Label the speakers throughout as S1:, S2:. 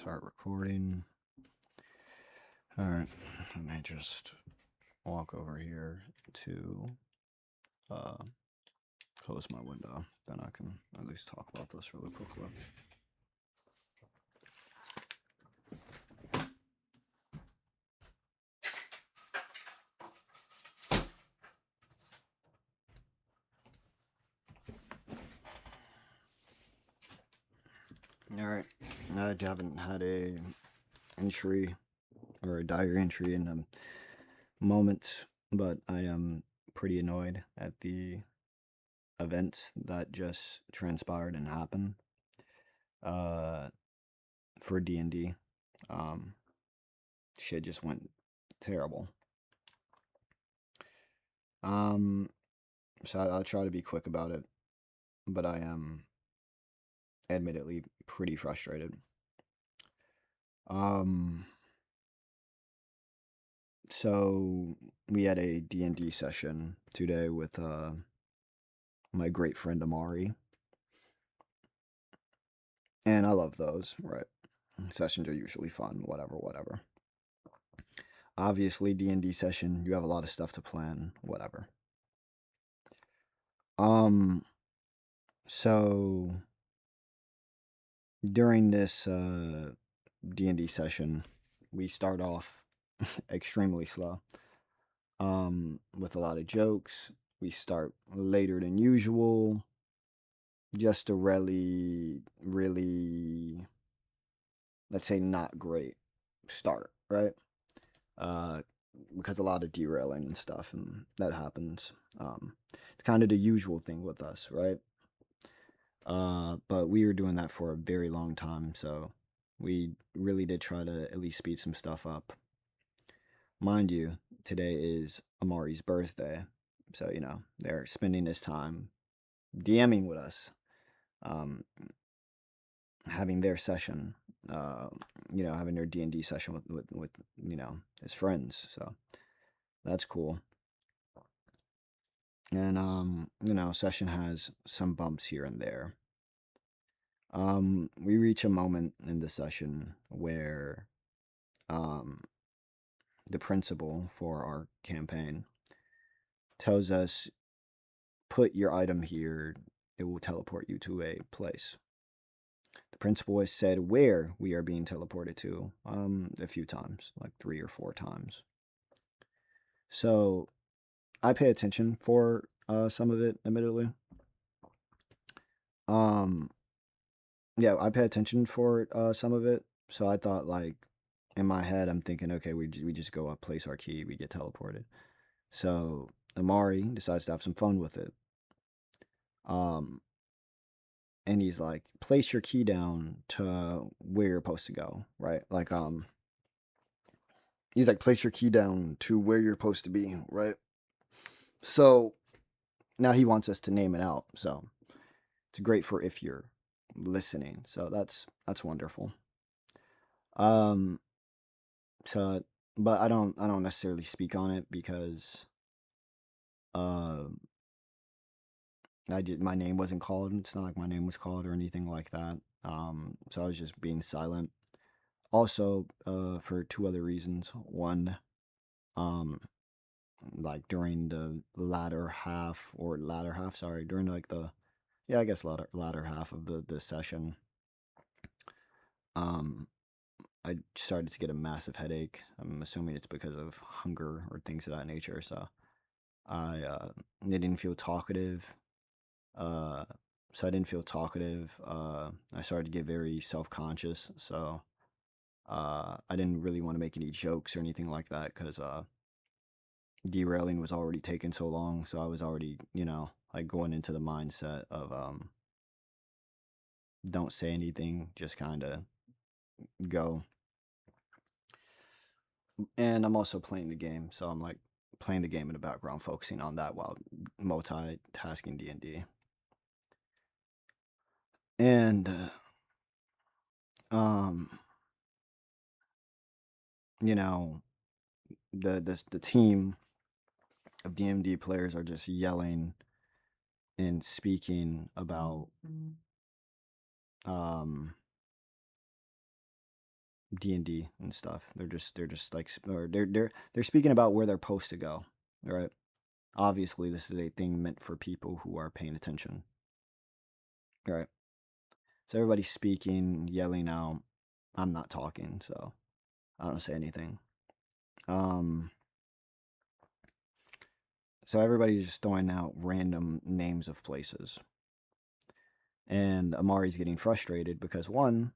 S1: Start recording. All right, let me just walk over here to close my window. Then I can at least talk about this really quickly. All right, I haven't had a entry or a diary entry in a moment, but I am pretty annoyed at the events that just transpired and happened for D&D. Shit just went terrible. So I'll try to be quick about it, but I am admittedly pretty frustrated. So we had a D&D session today with my great friend Amari, and I love those. Right, sessions are usually fun. Whatever. Obviously, D&D session, you have a lot of stuff to plan. Whatever. So during this D&D session, we start off extremely slow. With a lot of jokes. We start later than usual. Just a really, let's say, not great start, right? Because a lot of derailing and stuff, and that happens. It's kind of the usual thing with us, right? But we were doing that for a very long time, so we really did try to at least speed some stuff up. Mind you, today is Amari's birthday, so they're spending this time DMing with us, having their session, having their D&D session with his friends. So that's cool. And session has some bumps here and there. We reach a moment in the session where the principal for our campaign tells us, put your item here, it will teleport you to a place. The principal has said where we are being teleported to a few times, like 3 or 4 times. So I pay attention for some of it, admittedly. Yeah, I pay attention for some of it. So I thought, like, in my head, I'm thinking, okay, we just go up, place our key, we get teleported. So Amari decides to have some fun with it. And he's like, place your key down to where you're supposed to go, right? Like, he's like, place your key down to where you're supposed to be, right? So now he wants us to name it out. So it's great for if you're listening. So that's wonderful. So, but I don't necessarily speak on it because my name wasn't called. It's not like my name was called or anything like that. So I was just being silent. Also, for 2 other reasons. One, like during the latter half, sorry, during like the, yeah, I guess latter half of the session, I started to get a massive headache. I'm assuming it's because of hunger or things of that nature. So I didn't feel talkative. I started to get very self-conscious. So I didn't really want to make any jokes or anything like that because derailing was already taking so long. So I was already, like going into the mindset of don't say anything, just kind of go. And I'm also playing the game, so I'm like playing the game in the background, focusing on that while multitasking D&D. And the team of D&D players are just yelling and speaking about D&D and stuff. They're just like or they're speaking about where they're supposed to go, right? Obviously, this is a thing meant for people who are paying attention, right? So everybody's speaking, yelling out. I'm not talking, so I don't say anything. Um, so everybody's just throwing out random names of places, and Amari's getting frustrated because one,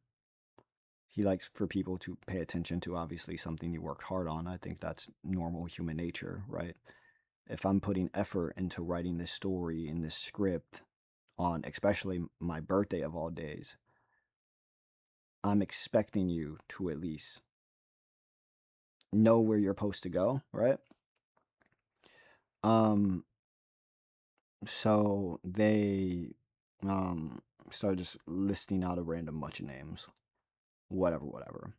S1: he likes for people to pay attention to obviously something you worked hard on. I think that's normal human nature, right? If I'm putting effort into writing this story in this script on especially my birthday of all days, I'm expecting you to at least know where you're supposed to go, right? Um, so they started just listing out a random bunch of names, whatever.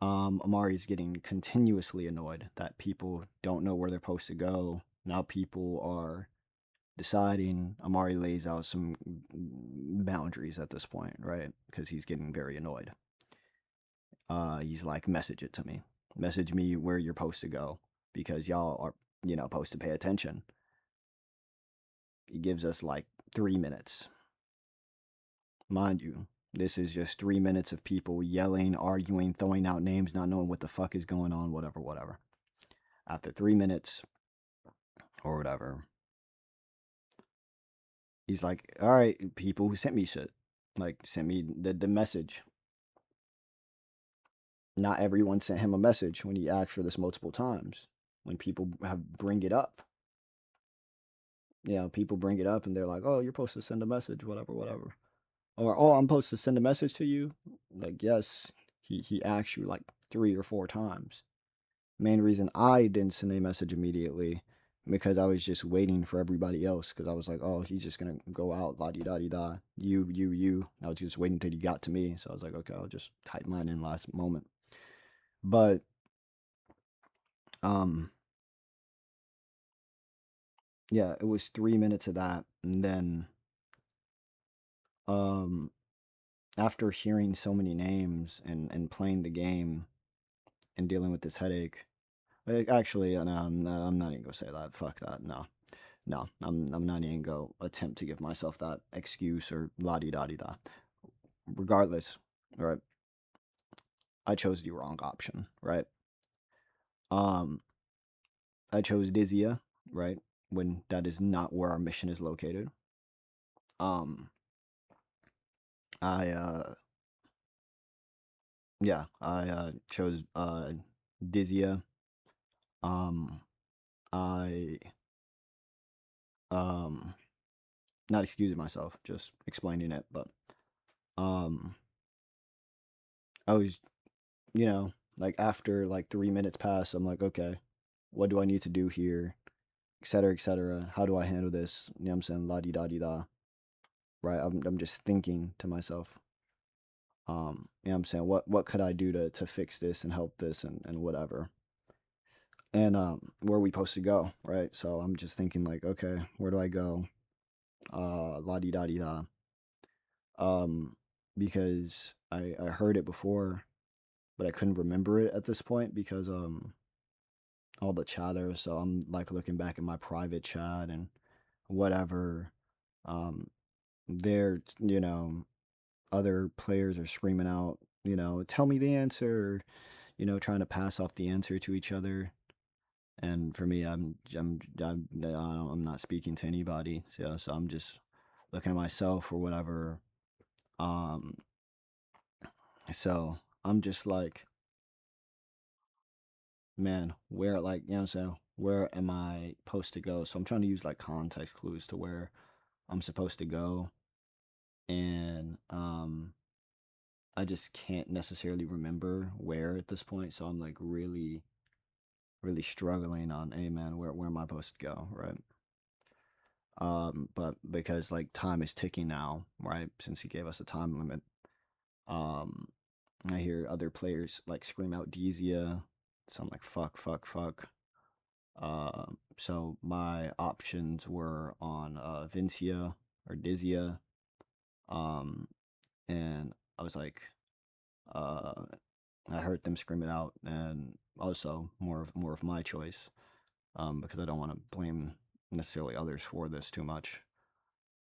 S1: Amari's getting continuously annoyed that people don't know where they're supposed to go. Now people are deciding. Amari lays out some boundaries at this point, right? Because he's getting very annoyed. He's like, message it to me. Message me where you're supposed to go because y'all are, supposed to pay attention. He gives us like 3 minutes. Mind you, this is just 3 minutes of people yelling, arguing, throwing out names, not knowing what the fuck is going on, whatever. After 3 minutes or whatever, he's like, all right, people who sent me shit, like, sent me the message. Not everyone sent him a message when he asked for this multiple times. When people bring it up, people bring it up and they're like, "Oh, you're supposed to send a message, whatever," or "Oh, I'm supposed to send a message to you." Like, yes, he asked you like 3 or 4 times. Main reason I didn't send a message immediately because I was just waiting for everybody else because I was like, "Oh, he's just gonna go out, la di da di da, you." I was just waiting until he got to me, so I was like, "Okay, I'll just type mine in last moment." But um yeah, it was 3 minutes of that, and then um, after hearing so many names and playing the game and dealing with this headache, like, actually, no, I'm not even gonna say that. Fuck that. No, I'm not even gonna attempt to give myself that excuse or la di da di da. Regardless, right? I chose the wrong option, right? Um, I chose Dizia, right? When that is not where our mission is located. Um, I Yeah, I chose Dizia. Um, I um, not excusing myself, just explaining it, but um, I was, like after like 3 minutes pass, I'm like, okay, what do I need to do here, etc., etc. How do I handle this? You know what I'm saying? La di da di da. Right? I'm just thinking to myself, you know what I'm saying? What could I do to fix this and help this and whatever. And where are we supposed to go, right? So I'm just thinking like, okay, where do I go? La di da di da. Um, because I heard it before, but I couldn't remember it at this point because all the chatter. So I'm like looking back at my private chat and whatever. Um, there, other players are screaming out, tell me the answer, trying to pass off the answer to each other. And for me, I'm not speaking to anybody. So I'm just looking at myself or whatever. Um, so I'm just like, man, where, like, you know what I'm saying? Where am I supposed to go? So I'm trying to use like context clues to where I'm supposed to go. And I just can't necessarily remember where at this point. So I'm like really, really struggling on, hey man, where am I supposed to go? Right. But because like time is ticking now, right? Since he gave us a time limit, um, I hear other players like scream out Dizia. So I'm like, fuck. So my options were on Vincia or Dizia. Um, and I was like, Uh, I heard them scream it out, and also more of my choice, because I don't want to blame necessarily others for this too much.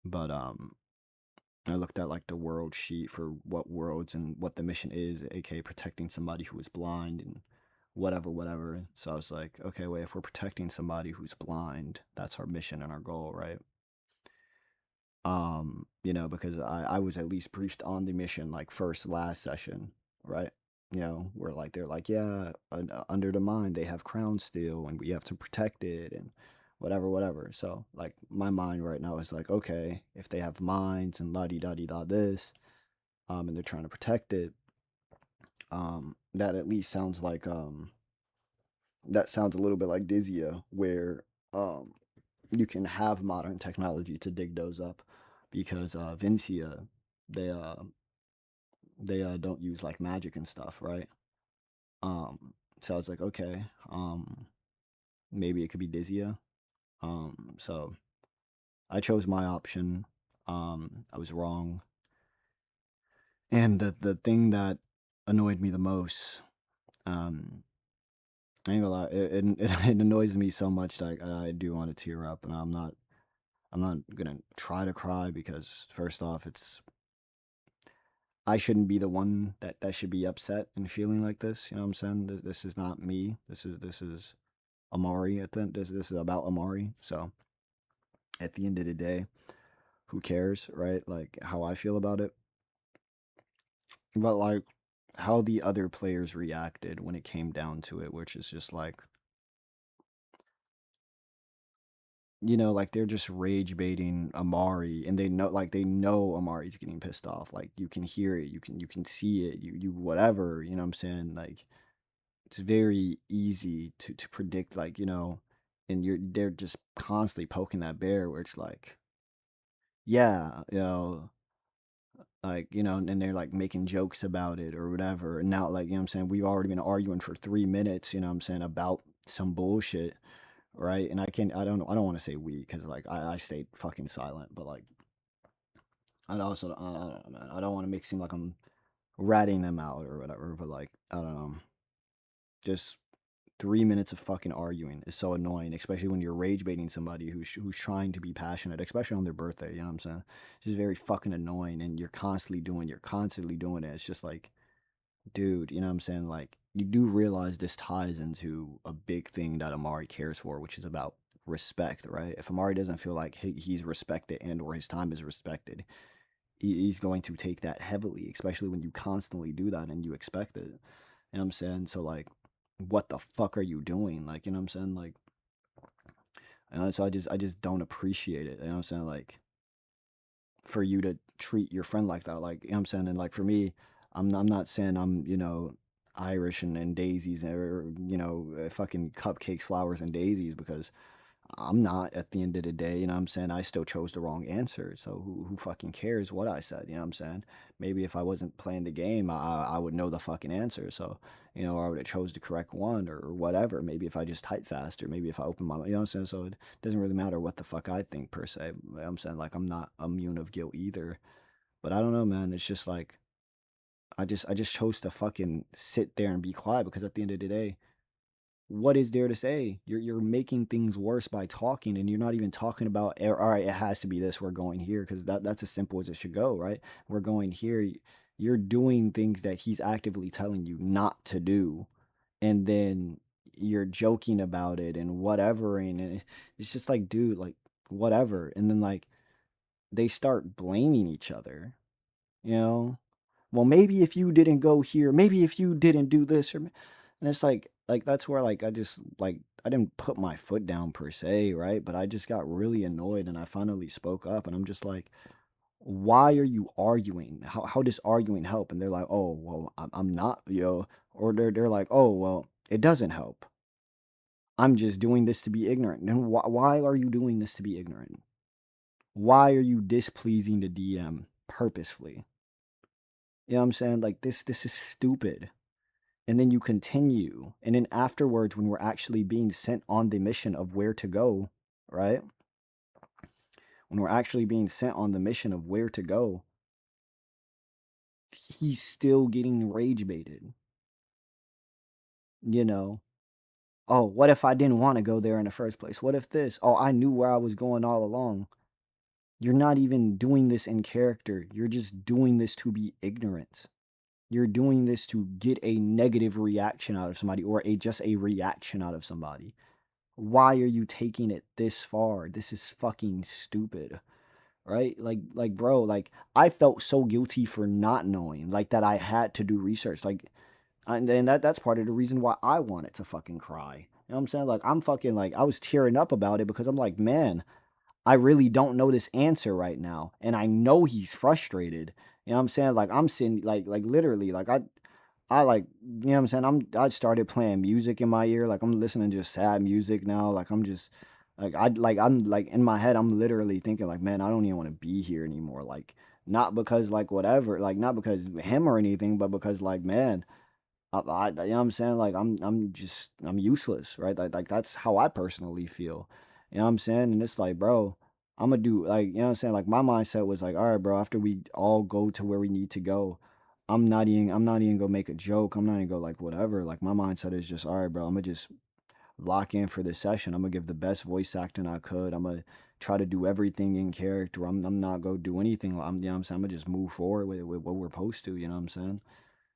S1: But I looked at like the world sheet for what worlds and what the mission is, aka protecting somebody who is blind and whatever. So I was like, okay, wait, if we're protecting somebody who's blind, that's our mission and our goal, right? Because I was at least briefed on the mission like first last session, right? Where like they're like, yeah, under the mine they have crown steel and we have to protect it and whatever. So like my mind right now is like, okay, if they have mines and la di da di da this, and they're trying to protect it, that at least sounds like that sounds a little bit like Dizia, where um you can have modern technology to dig those up, because Vincia, they uh they don't use like magic and stuff, right? So I was like, okay, maybe it could be Dizia. So I chose my option. I was wrong, and the thing that annoyed me the most, um, I ain't gonna lie, it annoys me so much that I do want to tear up, and I'm not gonna try to cry because first off, I shouldn't be the one that should be upset and feeling like this. You know what I'm saying? This is not me. This is Amari. I think this is about Amari. So at the end of the day, who cares, right? Like how I feel about it, but like how the other players reacted when it came down to it, which is just like, like they're just rage baiting Amari, and they know Amari's getting pissed off. Like you can hear it, you can see it, you whatever. You know what I'm saying? Like it's very easy to predict, like, and they're just constantly poking that bear where it's like, yeah, like, and they're like making jokes about it or whatever. And now, like, what I'm saying, we've already been arguing for 3 minutes, what I'm saying, about some bullshit, right? And I don't want to say we, because like I stayed fucking silent, but like I also, I don't know, man. I don't want to make it seem like I'm ratting them out or whatever, but like, I don't know. Just 3 minutes of fucking arguing is so annoying, especially when you're rage baiting somebody who's trying to be passionate, especially on their birthday. You know what I'm saying? It's just very fucking annoying, and you're constantly doing it. It's just like, dude, you know what I'm saying? Like, you do realize this ties into a big thing that Amari cares for, which is about respect, right? If Amari doesn't feel like he's respected and or his time is respected, he's going to take that heavily, especially when you constantly do that and you expect it. You know what I'm saying? So like, what the fuck are you doing? Like, you know what I'm saying? Like, so I just don't appreciate it. You know what I'm saying? Like, for you to treat your friend like that, like, you know what I'm saying? And like for me, I'm not saying I'm, Irish and daisies, or fucking cupcakes, flowers and daisies, because I'm not, at the end of the day. You know what I'm saying? I still chose the wrong answer. So who fucking cares what I said? You know what I'm saying? Maybe if I wasn't playing the game, I would know the fucking answer. So, or I would have chose the correct one or whatever. Maybe if I just type faster, maybe if I open my, you know what I'm saying? So it doesn't really matter what the fuck I think per se. You know what I'm saying, like, I'm not immune of guilt either. But I don't know, man. It's just like, I just chose to fucking sit there and be quiet, because at the end of the day, what is there to say? You're making things worse by talking, and you're not even talking about, all right, it has to be this, we're going here, because that's as simple as it should go, right? We're going here. You're doing things that he's actively telling you not to do, and then you're joking about it and whatever, and it's just like, dude, like, whatever. And then like they start blaming each other, you know well, maybe if you didn't go here, maybe if you didn't do this, and it's like that's where, like, I just, like, I didn't put my foot down per se, right? But I just got really annoyed, and I finally spoke up, and I'm just like, why are you arguing? How does arguing help? And they're like, oh well, I'm not, or they're like, oh well, it doesn't help. I'm just doing this to be ignorant. And why are you doing this to be ignorant? Why are you displeasing the DM purposefully? You know what I'm saying? Like, this is stupid. And then you continue. And then afterwards, when we're actually being sent on the mission of where to go, right? When we're actually being sent on the mission of where to go, he's still getting rage baited. You know, oh, what if I didn't want to go there in the first place? What if this? Oh, I knew where I was going all along. You're not even doing this in character. You're just doing this to be ignorant. You're doing this to get a negative reaction out of somebody, or just a reaction out of somebody. Why are you taking it this far? This is fucking stupid. Right? Like bro, like I felt so guilty for not knowing, like that I had to do research. Like and then that's part of the reason why I wanted to fucking cry. You know what I'm saying? Like I'm fucking like I was tearing up about it because I'm like, man, I really don't know this answer right now. And I know he's frustrated. You know what I'm saying? Like I'm sitting like literally like I like, you know what I'm saying? I started playing music in my ear. Like I'm listening to just sad music now. Like I'm just I'm like in my head I'm literally thinking like, man, I don't even want to be here anymore. Like not because like whatever, like not because him or anything, but because like, man, you know what I'm saying? Like I'm useless, right? Like that's how I personally feel. You know what I'm saying? And it's like, bro, I'm gonna do like, you know what I'm saying? Like my mindset was like, all right, bro, after we all go to where we need to go, I'm not even gonna make a joke. I'm not even gonna like whatever. Like my mindset is just, all right, bro, I'm gonna just lock in for this session. I'm gonna give the best voice acting I could. I'm gonna try to do everything in character. I'm not gonna do anything. You know what I'm saying? I'm gonna just move forward with what we're supposed to, you know what I'm saying?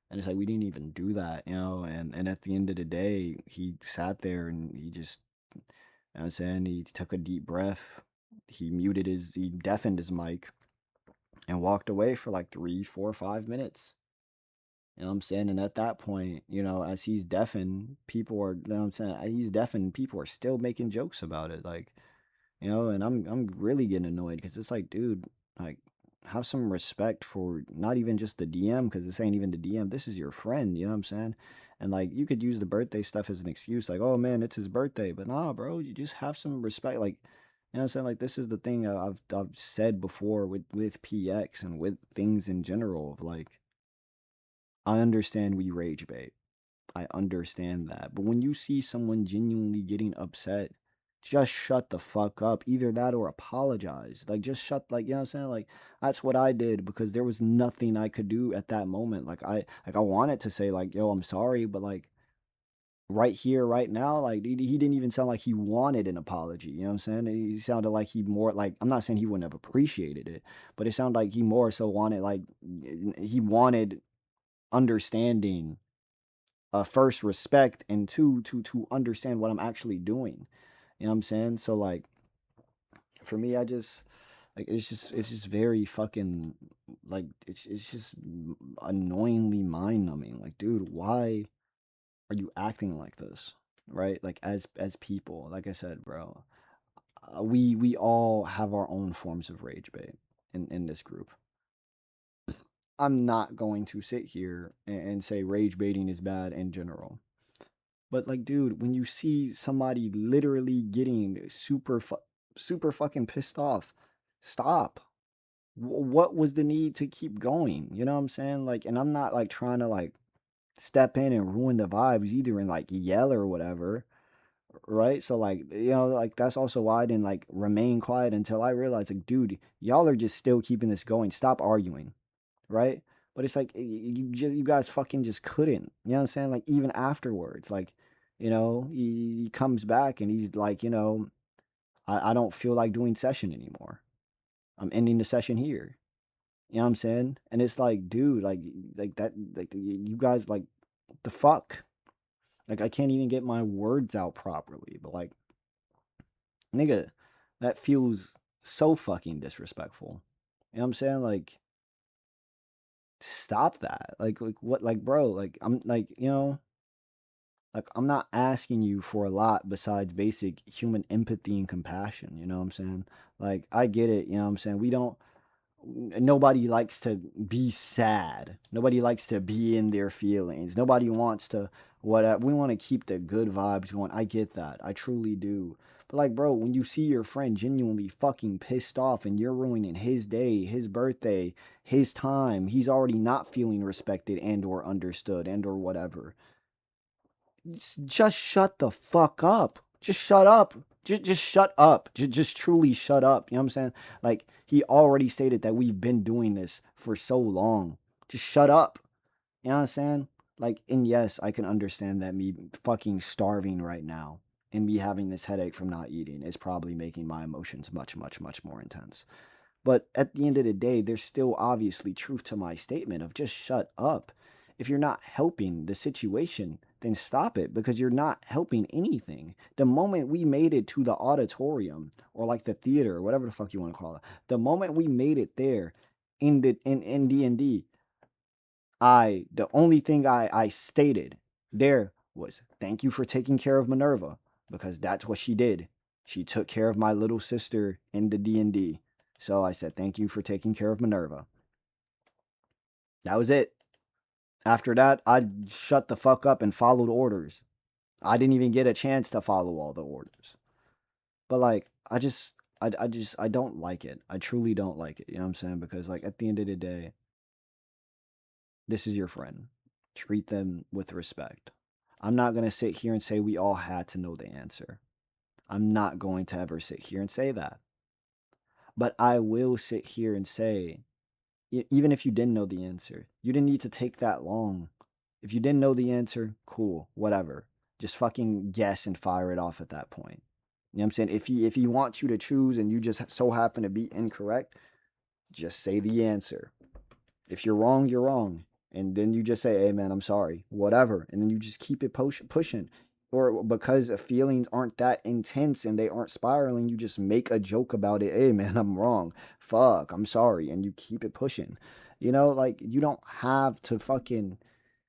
S1: And it's like we didn't even do that, you know. And at the end of the day, he sat there and he just, you know what I'm saying, he took a deep breath. He deafened his mic and walked away for like 3, 4, 5 minutes. You know what I'm saying? And at that point, you know, as he's deafened, people are, you know what I'm saying? He's deafened, people are still making jokes about it. Like, you know, and I'm really getting annoyed because it's like, dude, like, have some respect for not even just the DM, because this ain't even the DM. This is your friend, you know what I'm saying? And like, you could use the birthday stuff as an excuse, like, oh man, it's his birthday. But nah, bro, you just have some respect. Like, you know what I'm saying? Like, this is the thing I've said before with PX and with things in general of like, I understand we rage bait. I understand that. But when you see someone genuinely getting upset, just shut the fuck up. Either that or apologize. Like just shut, like, you know what I'm saying? Like that's what I did because there was nothing I could do at that moment. Like I wanted to say like, yo, I'm sorry, but like right here, right now, like he didn't even sound like he wanted an apology. You know what I'm saying? He sounded like he more like, I'm not saying he wouldn't have appreciated it, but it sounded like he more so wanted like he wanted understanding, first respect, and two to understand what I'm actually doing. You know what I'm saying? So like for me, I just like it's just very fucking like it's just annoyingly mind numbing. Like, dude, why are you acting like this? Right? Like as people, like I said, bro, we all have our own forms of rage bait in this group. I'm not going to sit here and say rage baiting is bad in general. But like, dude, when you see somebody literally getting super fucking pissed off, stop. What was the need to keep going? You know what I'm saying? Like, and I'm not like trying to like step in and ruin the vibes either and like yell or whatever, right? So like, you know, like that's also why I didn't like remain quiet until I realized like, dude, y'all are just still keeping this going. Stop arguing, right? But it's like you guys fucking just couldn't. You know what I'm saying? Like even afterwards, like, you know, he comes back and he's like, you know, I don't feel like doing session anymore. I'm ending the session here. You know what I'm saying? And it's like, dude, like that, like you guys, like the fuck. Like I can't even get my words out properly. But like, nigga, that feels so fucking disrespectful. You know what I'm saying? Like, stop that. Like what? Like, bro, like I'm like, you know, like I'm not asking you for a lot besides basic human empathy and compassion. You know what I'm saying? Like I get it. You know what I'm saying? We don't. Nobody likes to be sad. Nobody likes to be in their feelings. Nobody wants to what we want to keep the good vibes going. I get that. I truly do. But like, bro, when you see your friend genuinely fucking pissed off and you're ruining his day, his birthday, his time, he's already not feeling respected and or understood and or whatever. Just shut the fuck up. Just shut up. Just shut up. Just truly shut up. You know what I'm saying? Like he already stated that we've been doing this for so long. Just shut up. You know what I'm saying? Like, and yes, I can understand that me fucking starving right now and me having this headache from not eating is probably making my emotions much, much, much more intense. But at the end of the day, there's still obviously truth to my statement of just shut up. If you're not helping the situation, then stop it because you're not helping anything. The moment we made it to the auditorium or like the theater or whatever the fuck you want to call it, the moment we made it there in D&D, the only thing I stated there was thank you for taking care of Minerva because that's what she did. She took care of my little sister in the D&D. So I said thank you for taking care of Minerva. That was it. After that, I shut the fuck up and followed orders. I didn't even get a chance to follow all the orders. But like I don't like it. I truly don't like it. You know what I'm saying? Because like at the end of the day, this is your friend. Treat them with respect. I'm not going to sit here and say we all had to know the answer. I'm not going to ever sit here and say that. But I will sit here and say, even if you didn't know the answer, you didn't need to take that long. If you didn't know the answer, cool, whatever. Just fucking guess and fire it off at that point. You know what I'm saying? If he wants you to choose and you just so happen to be incorrect, just say the answer. If you're wrong, you're wrong. And then you just say, hey, man, I'm sorry, whatever. And then you just keep it pushing. Or because feelings aren't that intense and they aren't spiraling, you just make a joke about it. Hey, man, I'm wrong. Fuck, I'm sorry. And you keep it pushing. You know, like you don't have to fucking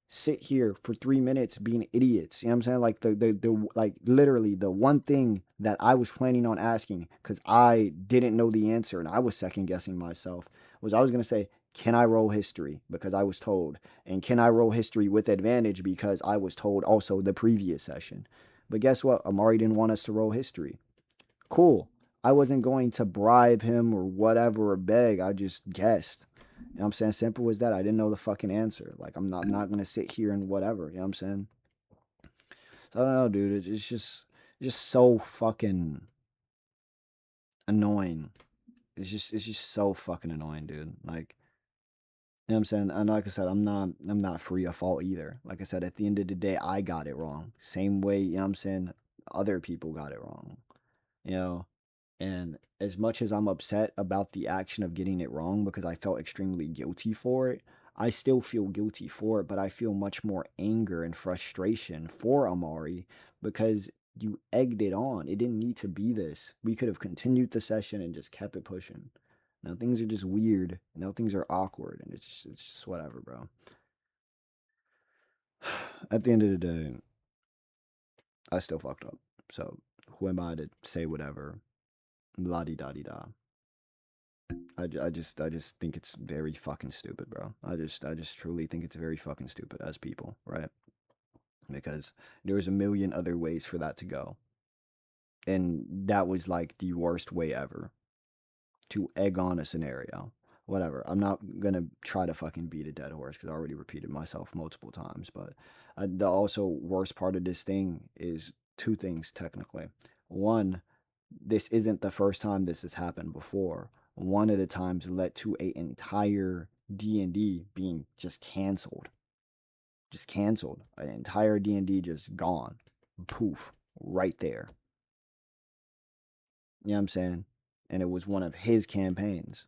S1: sit here for 3 minutes being idiots. You know what I'm saying? Like the like literally the one thing that I was planning on asking because I didn't know the answer and I was second guessing myself was I was gonna say, can I roll history? Because I was told. And can I roll history with advantage because I was told also the previous session. But guess what? Amari didn't want us to roll history. Cool. I wasn't going to bribe him or whatever or beg. I just guessed. You know what I'm saying? Simple as that. I didn't know the fucking answer. Like I'm not gonna sit here and whatever. You know what I'm saying? So I don't know, dude. It's just so fucking annoying. It's just so fucking annoying, dude. Like you know what I'm saying? And like I said, I'm not free of fault either. Like I said, at the end of the day, I got it wrong. Same way, you know what I'm saying, other people got it wrong. You know, and as much as I'm upset about the action of getting it wrong because I felt extremely guilty for it, I still feel guilty for it, but I feel much more anger and frustration for Amari because you egged it on. It didn't need to be this. We could have continued the session and just kept it pushing. Now things are just weird. Now things are awkward, and it's just whatever, bro. At the end of the day, I still fucked up. So who am I to say whatever? La di da di da. I just think it's very fucking stupid, bro. I just truly think it's very fucking stupid as people, right? Because there's a million other ways for that to go. And that was like the worst way ever to egg on a scenario. Whatever. I'm not gonna try to fucking beat a dead horse because I already repeated myself multiple times. But the also worst part of this thing is two things technically. One, this isn't the first time this has happened before. One of the times led to a entire D&D being just canceled. Just canceled. An entire D&D just gone. Poof. Right there. You know what I'm saying? And it was one of his campaigns.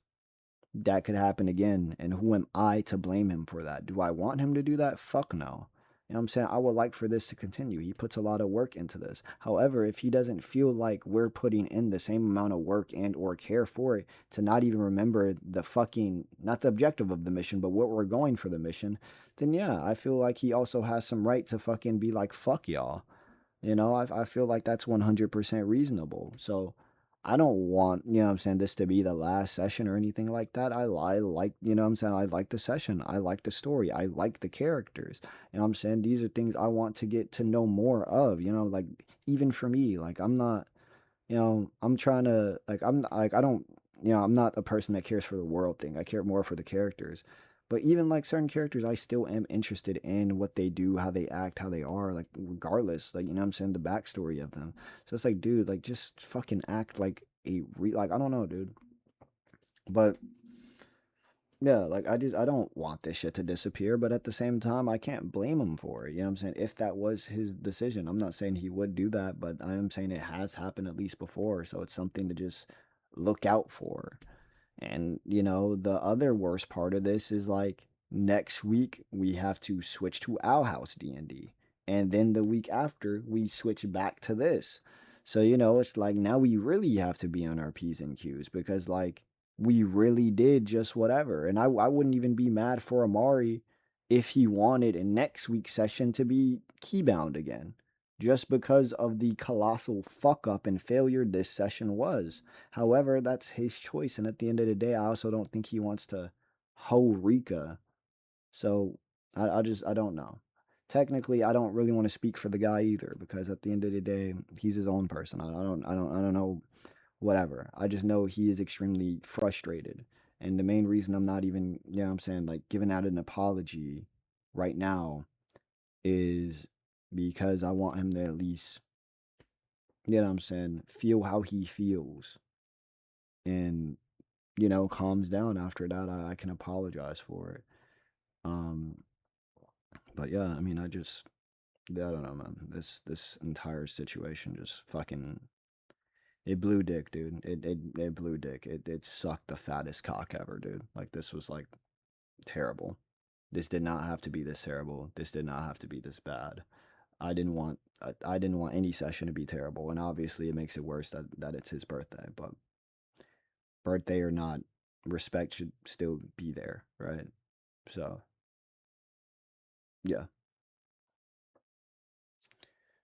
S1: That could happen again. And who am I to blame him for that? Do I want him to do that? Fuck no. You know what I'm saying? I would like for this to continue. He puts a lot of work into this. However, if he doesn't feel like we're putting in the same amount of work and or care for it to not even remember the fucking not the objective of the mission, but what we're going for the mission, then yeah, I feel like he also has some right to fucking be like fuck y'all. You know, I feel like that's 100% reasonable. So I don't want, you know what I'm saying, this to be the last session or anything like that. I like, you know what I'm saying, I like the session. I like the story. I like the characters. You know what I'm saying? These are things I want to get to know more of, you know, like even for me, like I'm not, you know, I'm trying to like I'm like I don't you know, I'm not a person that cares for the world thing. I care more for the characters. But even like certain characters, I still am interested in what they do, how they act, how they are, like regardless, like you know what I'm saying, the backstory of them. So it's like, dude, like just fucking act like like I don't know, dude. But Yeah, like I don't want this shit to disappear, but at the same time, I can't blame him for it. You know what I'm saying? If that was his decision, I'm not saying he would do that, but I am saying it has happened at least before, so it's something to just look out for. And, the other worst part of this is like next week we have to switch to Owl House D&D. And then the week after we switch back to this. So, it's like now we really have to be on our P's and Q's because like we really did just whatever. And I wouldn't even be mad for Amari if he wanted in next week's session to be keybound again. Just because of the colossal fuck up and failure this session was. However, that's his choice, and at the end of the day, I also don't think he wants to hoe Rika. So I don't know. Technically, I don't really want to speak for the guy either because at the end of the day, he's his own person. I don't know. Whatever. I just know he is extremely frustrated, and the main reason I'm not even, I'm saying, like giving out an apology right now is because I want him to at least, I'm saying, feel how he feels and calms down after that, I can apologize for it. Um, but yeah, I mean, I don't know, man. This entire situation just fucking it blew dick, dude. It blew dick. It sucked the fattest cock ever, dude. Like this was like terrible. This did not have to be this terrible. This did not have to be this bad. I didn't want any session to be terrible, and obviously it makes it worse that it's his birthday. But birthday or not, respect should still be there, right? So yeah.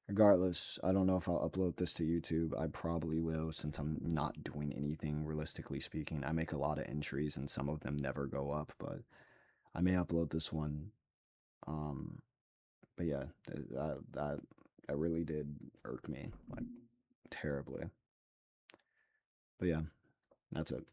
S1: Regardless, I don't know if I'll upload this to YouTube. I probably will since I'm not doing anything realistically speaking. I make a lot of entries and some of them never go up, but I may upload this one. Um, but yeah, that really did irk me like terribly. But yeah, that's it.